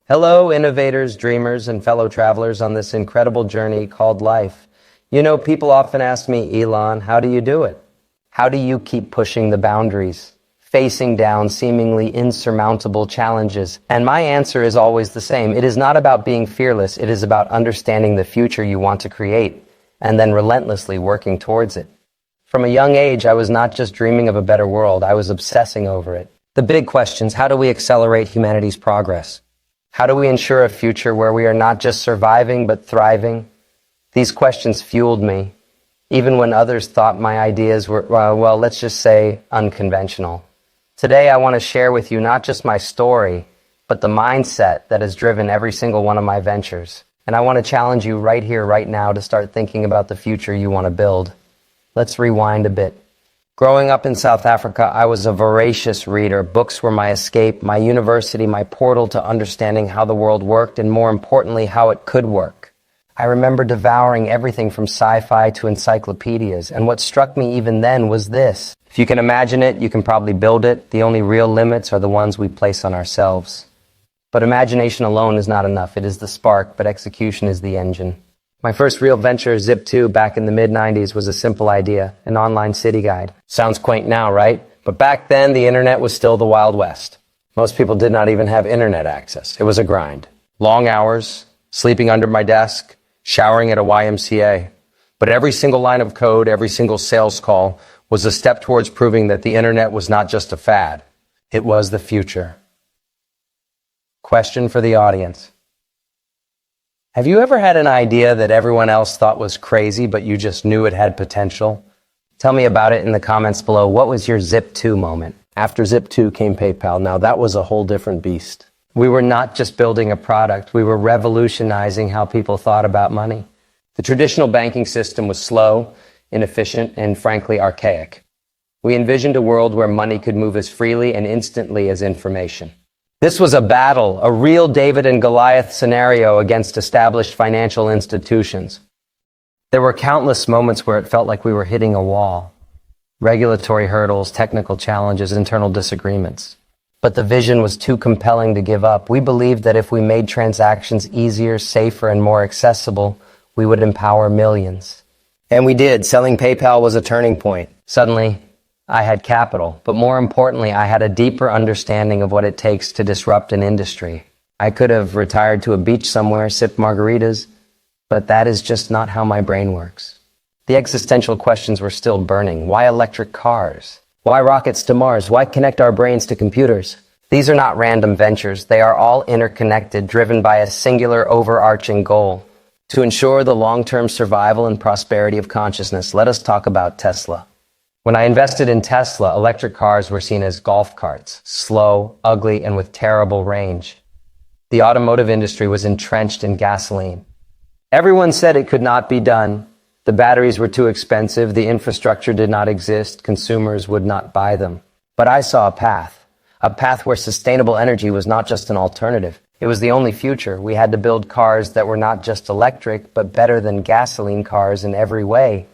Hello, innovators, dreamers, and fellow travelers on this incredible journey called life. You know, people often ask me, Elon, how do you do it? How do you keep pushing the boundaries, facing down seemingly insurmountable challenges? And my answer is always the same. It is not about being fearless. It is about understanding the future you want to create and then relentlessly working towards it. From a young age, I was not just dreaming of a better world. I was obsessing over it. The big questions: how do we accelerate humanity's progress? How do we ensure a future where we are not just surviving, but thriving? These questions fueled me, even when others thought my ideas were, well, let's just say, unconventional. Today, I want to share with you not just my story, but the mindset that has driven every single one of my ventures. And I want to challenge you right here, right now, to start thinking about the future you want to build. Let's rewind a bit. Growing up in South Africa, I was a voracious reader. Books were my escape, my university, my portal to understanding how the world worked, and more importantly, how it could work. I remember devouring everything from sci-fi to encyclopedias, and what struck me even then was this: if you can imagine it, you can probably build it. The only real limits are the ones we place on ourselves. But imagination alone is not enough. It is the spark, but execution is the engine. My first real venture, Zip2, back in the mid-90s, was a simple idea: an online city guide. Sounds quaint now, right? But back then, the internet was still the Wild West. Most people did not even have internet access. It was a grind. Long hours, sleeping under my desk, showering at a YMCA. But every single line of code, every single sales call was a step towards proving that the internet was not just a fad. It was the future. Question for the audience. Have you ever had an idea that everyone else thought was crazy, but you just knew it had potential? Tell me about it in the comments below. What was your Zip2 moment? After Zip2 came PayPal. Now that was a whole different beast. We were not just building a product, we were revolutionizing how people thought about money. The traditional banking system was slow, inefficient, and frankly archaic. We envisioned a world where money could move as freely and instantly as information. This was a battle, a real David and Goliath scenario against established financial institutions. There were countless moments where it felt like we were hitting a wall. Regulatory hurdles, technical challenges, internal disagreements. But the vision was too compelling to give up. We believed that if we made transactions easier, safer, and more accessible, we would empower millions. And we did. Selling PayPal was a turning point. Suddenly, I had capital, but more importantly, I had a deeper understanding of what it takes to disrupt an industry. I could have retired to a beach somewhere, sipped margaritas, but that is just not how my brain works. The existential questions were still burning. Why electric cars? Why rockets to Mars? Why connect our brains to computers? These are not random ventures. They are all interconnected, driven by a singular overarching goal: to ensure the long-term survival and prosperity of consciousness. Let us talk about Tesla. When I invested in Tesla, electric cars were seen as golf carts, slow, ugly, and with terrible range. The automotive industry was entrenched in gasoline. Everyone said it could not be done. The batteries were too expensive, the infrastructure did not exist, consumers would not buy them. But I saw a path where sustainable energy was not just an alternative. It was the only future. We had to build cars that were not just electric, but better than gasoline cars in every way.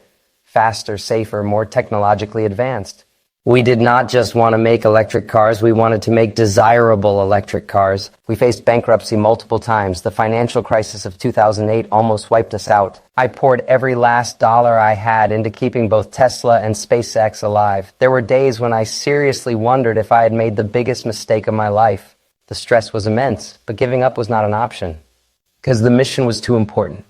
Faster, safer, more technologically advanced. We did not just want to make electric cars, we wanted to make desirable electric cars. We faced bankruptcy multiple times. The financial crisis of 2008 almost wiped us out. I poured every last dollar I had into keeping both Tesla and SpaceX alive. There were days when I seriously wondered if I had made the biggest mistake of my life. The stress was immense, but giving up was not an option, because the mission was too important.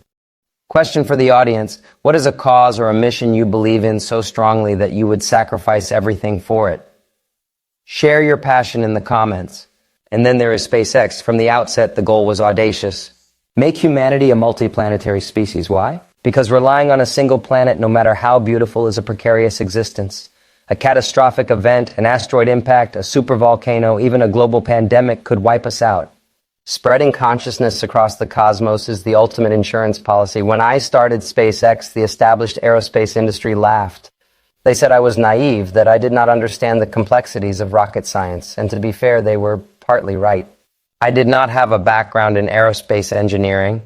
Question for the audience: what is a cause or a mission you believe in so strongly that you would sacrifice everything for it? Share your passion in the comments. And then there is SpaceX. From the outset, the goal was audacious: make humanity a multi-planetary species. Why? Because relying on a single planet, no matter how beautiful, is a precarious existence. A catastrophic event, an asteroid impact, a supervolcano, even a global pandemic could wipe us out. Spreading consciousness across the cosmos is the ultimate insurance policy. When I started SpaceX, the established aerospace industry laughed. They said I was naive, that I did not understand the complexities of rocket science, and to be fair, they were partly right. I did not have a background in aerospace engineering,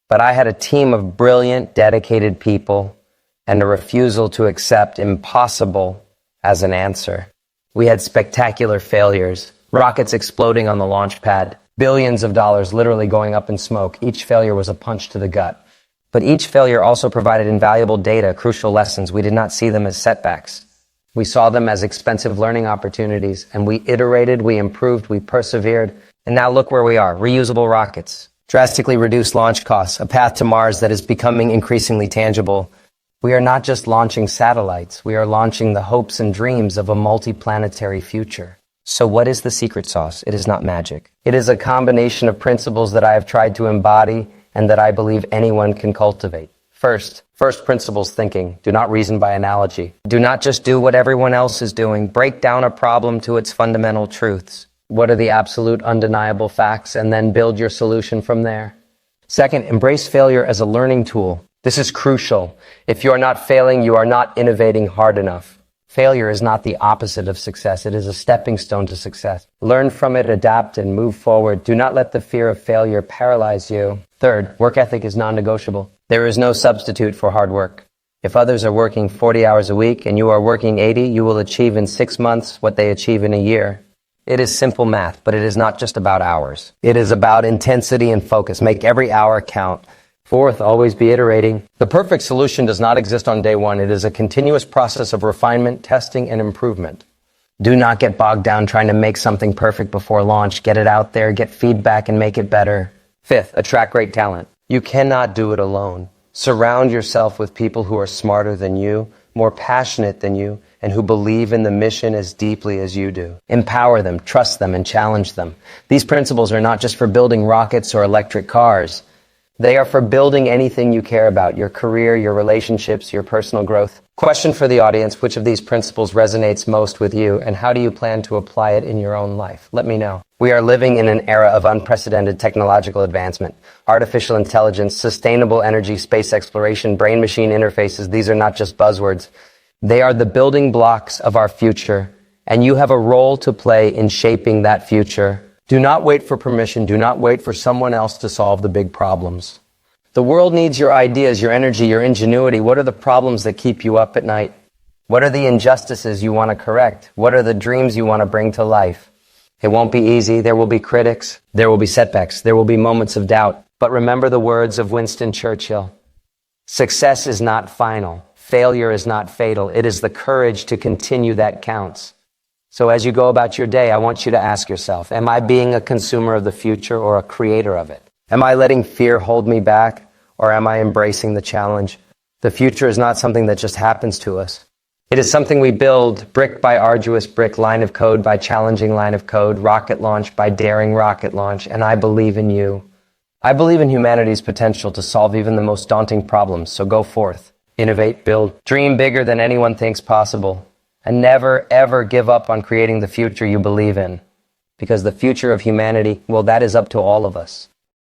but I had a team of brilliant, dedicated people and a refusal to accept impossible as an answer. We had spectacular failures, rockets exploding on the launch pad, Billions of dollars literally going up in smoke. Each failure was a punch to the gut. But each failure also provided invaluable data, crucial lessons. We did not see them as setbacks. We saw them as expensive learning opportunities, and we iterated, we improved, we persevered. And now look where we are. Reusable rockets, drastically reduced launch costs, a path to Mars that is becoming increasingly tangible. We are not just launching satellites, we are launching the hopes and dreams of a multi-planetary future. So what is the secret sauce? It is not magic. It is a combination of principles that I have tried to embody and that I believe anyone can cultivate. First principles thinking. Do not reason by analogy. Do not just do what everyone else is doing. Break down a problem to its fundamental truths. What are the absolute undeniable facts? And then build your solution from there. Second, embrace failure as a learning tool. This is crucial. If you are not failing, you are not innovating hard enough. Failure is not the opposite of success. It is a stepping stone to success. Learn from it, adapt, and move forward. Do not let the fear of failure paralyze you. Third, work ethic is non-negotiable. There is no substitute for hard work. If others are working 40 hours a week and you are working 80, you will achieve in 6 months what they achieve in a year. It is simple math, but it is not just about hours. It is about intensity and focus. Make every hour count. Fourth, always be iterating. The perfect solution does not exist on day one. It is a continuous process of refinement, testing, and improvement. Do not get bogged down trying to make something perfect before launch. Get it out there, get feedback, and make it better. Fifth, attract great talent. You cannot do it alone. Surround yourself with people who are smarter than you, more passionate than you, and who believe in the mission as deeply as you do. Empower them, trust them, and challenge them. These principles are not just for building rockets or electric cars. They are for building anything you care about, your career, your relationships, your personal growth. Question for the audience, which of these principles resonates most with you, and how do you plan to apply it in your own life? Let me know. We are living in an era of unprecedented technological advancement. Artificial intelligence, sustainable energy, space exploration, brain-machine interfaces, these are not just buzzwords. They are the building blocks of our future, and you have a role to play in shaping that future. Do not wait for permission. Do not wait for someone else to solve the big problems. The world needs your ideas, your energy, your ingenuity. What are the problems that keep you up at night? What are the injustices you want to correct? What are the dreams you want to bring to life? It won't be easy. There will be critics. There will be setbacks. There will be moments of doubt. But remember the words of Winston Churchill. Success is not final. Failure is not fatal. It is the courage to continue that counts. So as you go about your day, I want you to ask yourself, am I being a consumer of the future or a creator of it? Am I letting fear hold me back, or am I embracing the challenge? The future is not something that just happens to us. It is something we build brick by arduous brick, line of code by challenging line of code, rocket launch by daring rocket launch, and I believe in you. I believe in humanity's potential to solve even the most daunting problems, so go forth. Innovate, build, dream bigger than anyone thinks possible. And never, ever give up on creating the future you believe in. Because the future of humanity, well, that is up to all of us.